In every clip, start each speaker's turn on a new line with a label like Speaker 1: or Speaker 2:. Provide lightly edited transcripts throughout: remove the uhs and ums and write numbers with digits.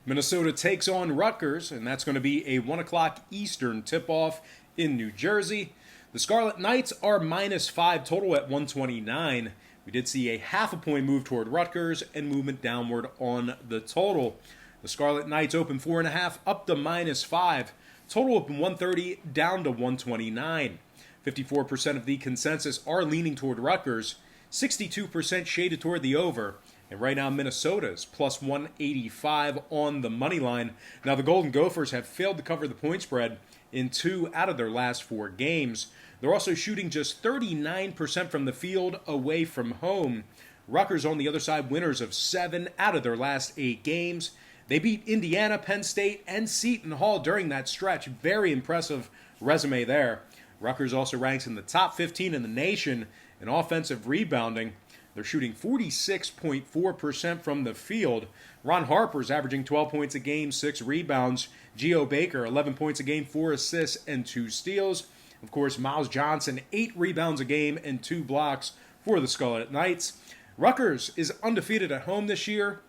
Speaker 1: Minnesota takes on Rutgers, and that's going to be a 1 o'clock Eastern tip-off in New Jersey. The Scarlet Knights are -5 total at 129. We did see a half a point move toward Rutgers and movement downward on the total. The Scarlet Knights open 4.5 up to -5. Total open 130 down to 129. 54% of the consensus are leaning toward Rutgers. 62% shaded toward the over. And right now, Minnesota's plus 185 on the money line. Now, the Golden Gophers have failed to cover the point spread in 2 out of their last 4 games. They're also shooting just 39% from the field away from home. Rutgers on the other side, winners of 7 out of their last 8 games. They beat Indiana, Penn State, and Seton Hall during that stretch. Very impressive resume there. Rutgers also ranks in the top 15 in the nation in offensive rebounding. They're shooting 46.4% from the field. Ron Harper's averaging 12 points a game, 6 rebounds. Geo Baker, 11 points a game, 4 assists, and 2 steals. Of course, Miles Johnson, 8 rebounds a game and 2 blocks for the Scarlet Knights. Rutgers is undefeated at home this year.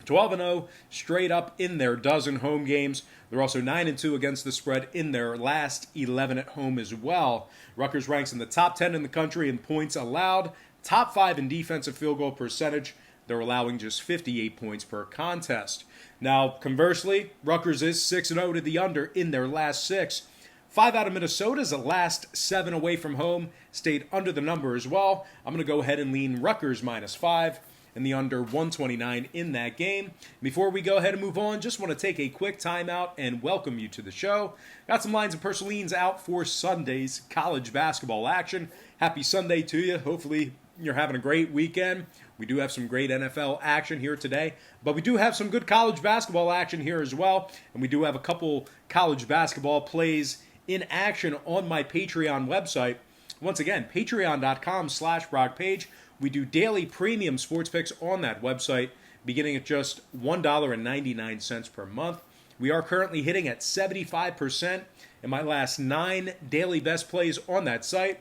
Speaker 1: 12-0 straight up in their dozen home games. They're also 9-2 against the spread in their last 11 at home as well. Rutgers ranks in the top 10 in the country in points allowed, top 5 in defensive field goal percentage. They're allowing just 58 points per contest. Now, conversely, Rutgers is 6-0 to the under in their last 6. 5 out of Minnesota's last 7 away from home stayed under the number as well. I'm going to go ahead and lean Rutgers -5. And the under 129 in that game. Before we go ahead and move on, just want to take a quick timeout and welcome you to the show. Got some lines and personal leans out for Sunday's college basketball action. Happy Sunday to you. Hopefully you're having a great weekend. We do have some great NFL action here today, but we do have some good college basketball action here as well. And we do have a couple college basketball plays in action on my Patreon website. Once again, patreon.com/BrockPage. We do daily premium sports picks on that website, beginning at just $1.99 per month. We are currently hitting at 75% in my last 9 daily best plays on that site.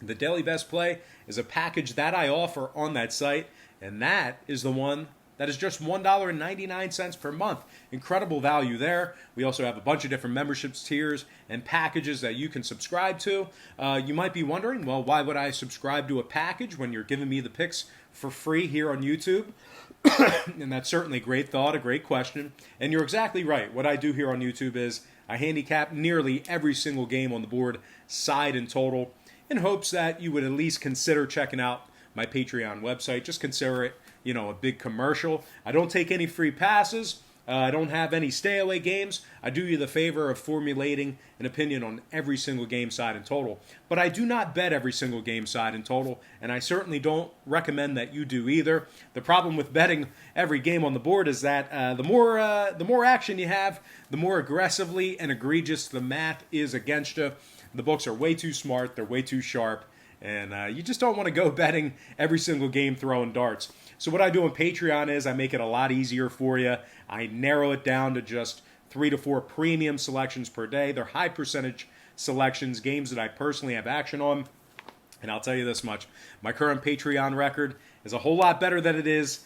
Speaker 1: The daily best play is a package that I offer on that site, and that is the one that is just $1.99 per month. Incredible value there. We also have a bunch of different memberships tiers and packages that you can subscribe to. You might be wondering, well, why would I subscribe to a package when you're giving me the picks for free here on YouTube? And that's certainly a great thought, a great question. And you're exactly right. What I do here on YouTube is I handicap nearly every single game on the board, side and total, in hopes that you would at least consider checking out my Patreon website. Just consider it, a big commercial. I don't take any free passes. I don't have any stay-away games. I do you the favor of formulating an opinion on every single game, side and total. But I do not bet every single game, side and total, and I certainly don't recommend that you do either. The problem with betting every game on the board is that the more action you have, the more aggressively and egregious the math is against you. The books are way too smart. They're way too sharp. And you just don't want to go betting every single game throwing darts. So what I do on Patreon is I make it a lot easier for you. I narrow it down to just 3 to 4 premium selections per day. They're high percentage selections, games that I personally have action on. And I'll tell you this much. My current Patreon record is a whole lot better than it is,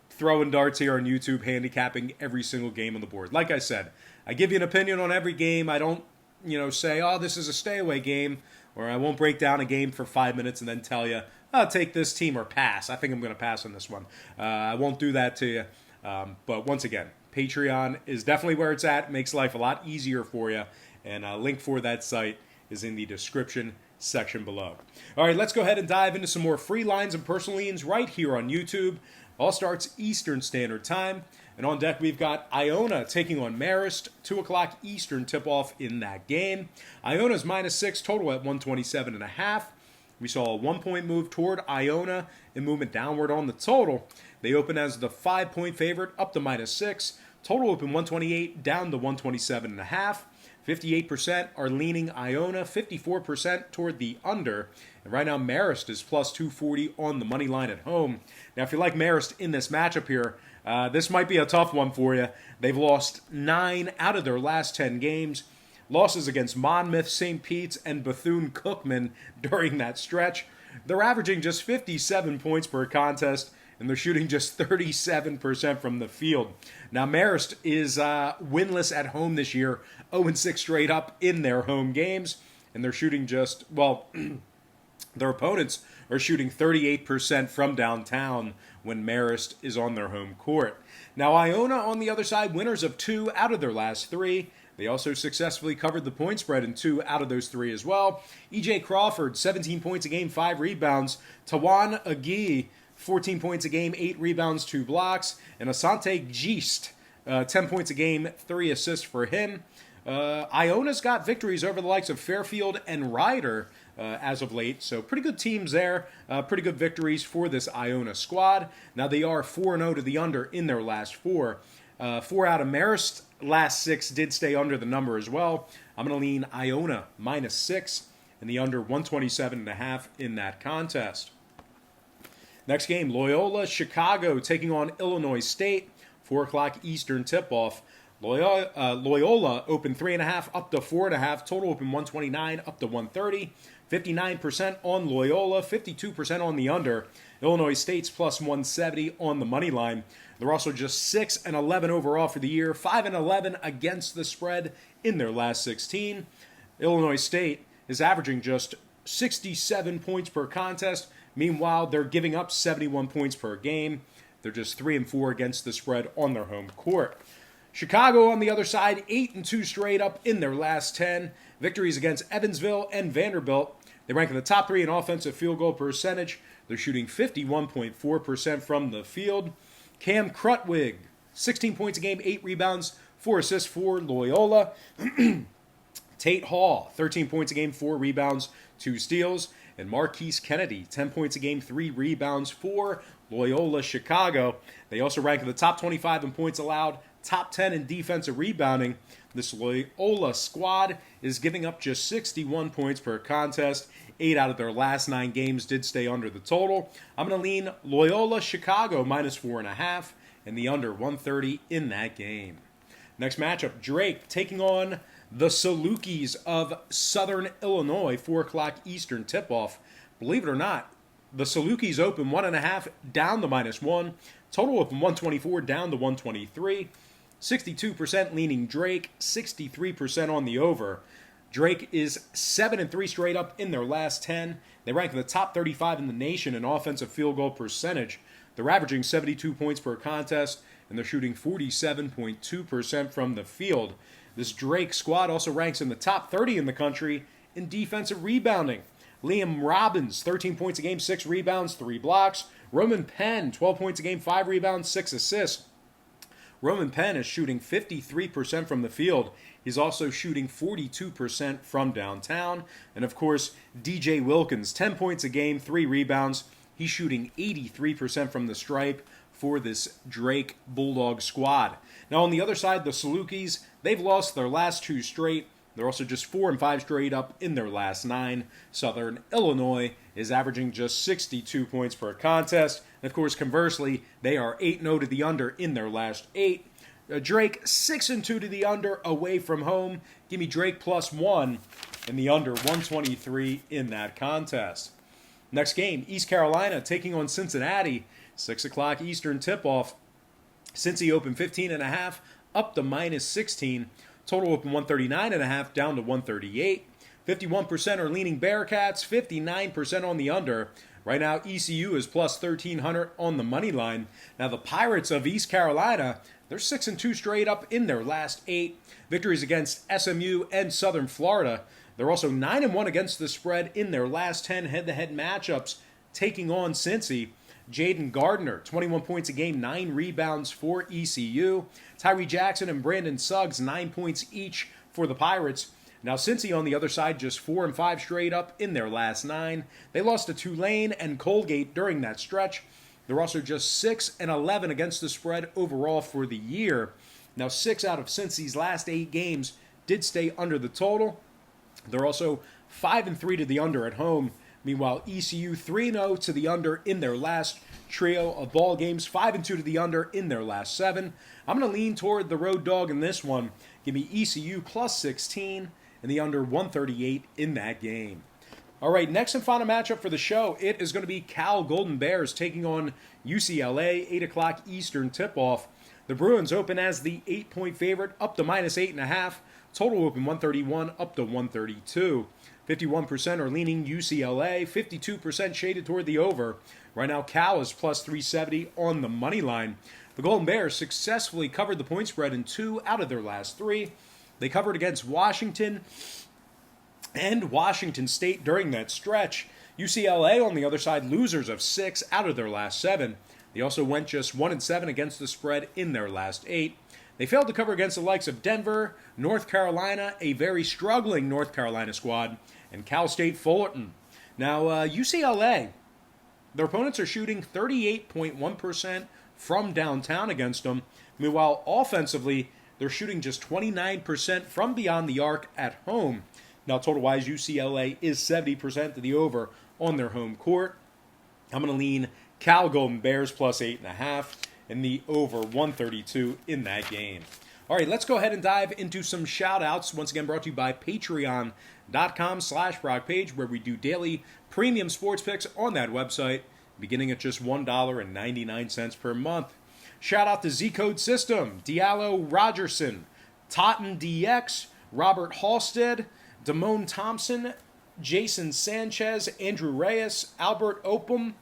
Speaker 1: throwing darts here on YouTube, handicapping every single game on the board. Like I said, I give you an opinion on every game. I don't, say, oh, this is a stay-away game. Or I won't break down a game for 5 minutes and then tell you, I'll take this team or pass. I think I'm going to pass on this one. I won't do that to you. But once again, Patreon is definitely where it's at. It makes life a lot easier for you. And a link for that site is in the description section below. All right, let's go ahead and dive into some more free lines and personal leans right here on YouTube. All starts Eastern Standard Time. And on deck, we've got Iona taking on Marist, 2 o'clock Eastern tip-off in that game. Iona's -6, total at 127.5. We saw a 1-point move toward Iona and movement downward on the total. They open as the 5-point favorite, up to -6. Total open 128, down to 127.5. 58% are leaning Iona, 54% toward the under. And right now, Marist is plus 240 on the money line at home. Now, if you like Marist in this matchup here, this might be a tough one for you. They've lost 9 out of their last 10 games. Losses against Monmouth, St. Pete's, and Bethune-Cookman during that stretch. They're averaging just 57 points per contest and they're shooting just 37% from the field. Now, Marist is winless at home this year, 0-6 straight up in their home games, and they're shooting just, well, their opponents are shooting 38% from downtown when Marist is on their home court. Now, Iona, on the other side, winners of 2 out of their last 3. They also successfully covered the point spread in 2 out of those 3 as well. E.J. Crawford, 17 points a game, 5 rebounds. Tawan Agee, 14 points a game, 8 rebounds, 2 blocks. And Asante Gist, 10 points a game, 3 assists for him. Iona's got victories over the likes of Fairfield and Ryder as of late. So pretty good teams there. Pretty good victories for this Iona squad. Now they are 4-0 to the under in their last 4. 4 out of Marist. Last 6 did stay under the number as well. I'm going to lean Iona -6 and the under 127.5 in that contest. Next game, Loyola Chicago taking on Illinois State. 4 o'clock Eastern tip-off. Loyola opened 3.5 up to 4.5. Total open 129 up to 130. 59% on Loyola, 52% on the under. Illinois State's plus 170 on the money line. They're also just 6-11 overall for the year, 5-11 against the spread in their last 16. Illinois State is averaging just 67 points per contest. Meanwhile, they're giving up 71 points per game. They're just 3-4 against the spread on their home court. Chicago, on the other side, 8-2 straight up in their last 10. Victories against Evansville and Vanderbilt. They rank in the top 3 in offensive field goal percentage. They're shooting 51.4% from the field. Cam Krutwig, 16 points a game, 8 rebounds, 4 assists for Loyola. Tate Hall, 13 points a game, 4 rebounds, 2 steals. And Marquise Kennedy, 10 points a game, 3 rebounds for Loyola Chicago. They also rank in the top 25 in points allowed, top 10 in defensive rebounding. This Loyola squad is giving up just 61 points per contest. 8 out of their last 9 games did stay under the total. I'm going to lean Loyola Chicago -4.5 and the under 130 in that game. Next matchup, Drake taking on the Salukis of Southern Illinois, 4 o'clock Eastern tip-off. Believe it or not, the Salukis open 1.5 down to -1. Total open 124 down to 123. 62% leaning Drake, 63% on the over. Drake is 7-3 straight up in their last 10. They rank in the top 35 in the nation in offensive field goal percentage. They're averaging 72 points per contest, and they're shooting 47.2% from the field. This Drake squad also ranks in the top 30 in the country in defensive rebounding. Liam Robbins, 13 points a game, 6 rebounds, 3 blocks. Roman Penn, 12 points a game, 5 rebounds, 6 assists. Roman Penn is shooting 53% from the field. He's also shooting 42% from downtown. And of course, DJ Wilkins, 10 points a game, 3 rebounds. He's shooting 83% from the stripe for this Drake Bulldog squad. Now on the other side, the Salukis, they've lost their last 2 straight. They're also just 4-5 straight up in their last 9. Southern Illinois is averaging just 62 points per contest. And of course, conversely, they are 8-0 to the under in their last 8. Drake 6-2 to the under away from home. Give me Drake +1 and the under 123 in that contest. Next game, East Carolina taking on Cincinnati. 6 o'clock Eastern tip-off. Cincy opened 15.5 up to -16. Total open 139.5 down to 138. 51% are leaning Bearcats, 59% on the under. Right now, ECU is plus 1,300 on the money line. Now, the Pirates of East Carolina, they're 6-2 straight up in their last 8. Victories against SMU and Southern Florida. They're also 9-1 against the spread in their last 10 head-to-head matchups, taking on Cincy. Jaden Gardner, 21 points a game, 9 rebounds for ECU. Tyree Jackson and Brandon Suggs, 9 points each for the Pirates. Now, Cincy on the other side, just 4-5 straight up in their last 9. They lost to Tulane and Colgate during that stretch. They're also just 6-11 against the spread overall for the year. Now, 6 out of Cincy's last 8 games did stay under the total. They're also 5-3 to the under at home. Meanwhile, ECU 3-0 to the under in their last trio of ball games, 5-2 to the under in their last 7. I'm going to lean toward the road dog in this one. Give me ECU +16 and the under 138 in that game. All right, next and final matchup for the show, it is going to be Cal Golden Bears taking on UCLA, 8 o'clock Eastern tip-off. The Bruins open as the 8-point favorite, up to -8.5. Total open 131, up to 132. 51% are leaning UCLA, 52% shaded toward the over. Right now, Cal is plus 370 on the money line. The Golden Bears successfully covered the point spread in 2 out of their last 3. They covered against Washington and Washington State during that stretch. UCLA, on the other side, losers of 6 out of their last 7. They also went just 1-7 against the spread in their last 8. They failed to cover against the likes of Denver, North Carolina, a very struggling North Carolina squad, and Cal State Fullerton. Now, UCLA, their opponents are shooting 38.1% from downtown against them. Meanwhile, offensively, they're shooting just 29% from beyond the arc at home. Now, total-wise, UCLA is 70% to the over on their home court. I'm going to lean Cal Golden Bears plus 8.5 and the over 132 in that game. All right, let's go ahead and dive into some shout-outs. Once again, brought to you by patreon.com/BrockPage, where we do daily premium sports picks on that website, beginning at just $1.99 per month. Shout out to Z Code System, Diallo Rogerson, Totten DX, Robert Halstead, Damone Thompson, Jason Sanchez, Andrew Reyes, Albert Opum,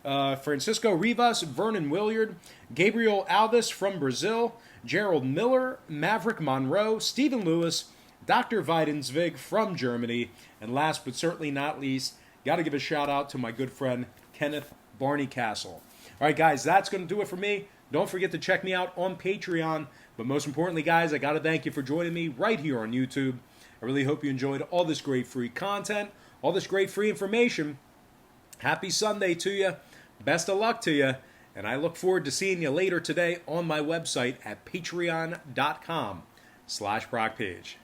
Speaker 1: Francisco Rivas, Vernon Williard, Gabriel Alves from Brazil, Gerald Miller, Maverick Monroe, Stephen Lewis, Dr. Weidensvig from Germany, and last but certainly not least, got to give a shout out to my good friend Kenneth Barney Castle. All right, guys, that's going to do it for me. Don't forget to check me out on Patreon. But most importantly, guys, I got to thank you for joining me right here on YouTube. I really hope you enjoyed all this great free content, all this great free information. Happy Sunday to you. Best of luck to you. And I look forward to seeing you later today on my website at patreon.com/BrockPage.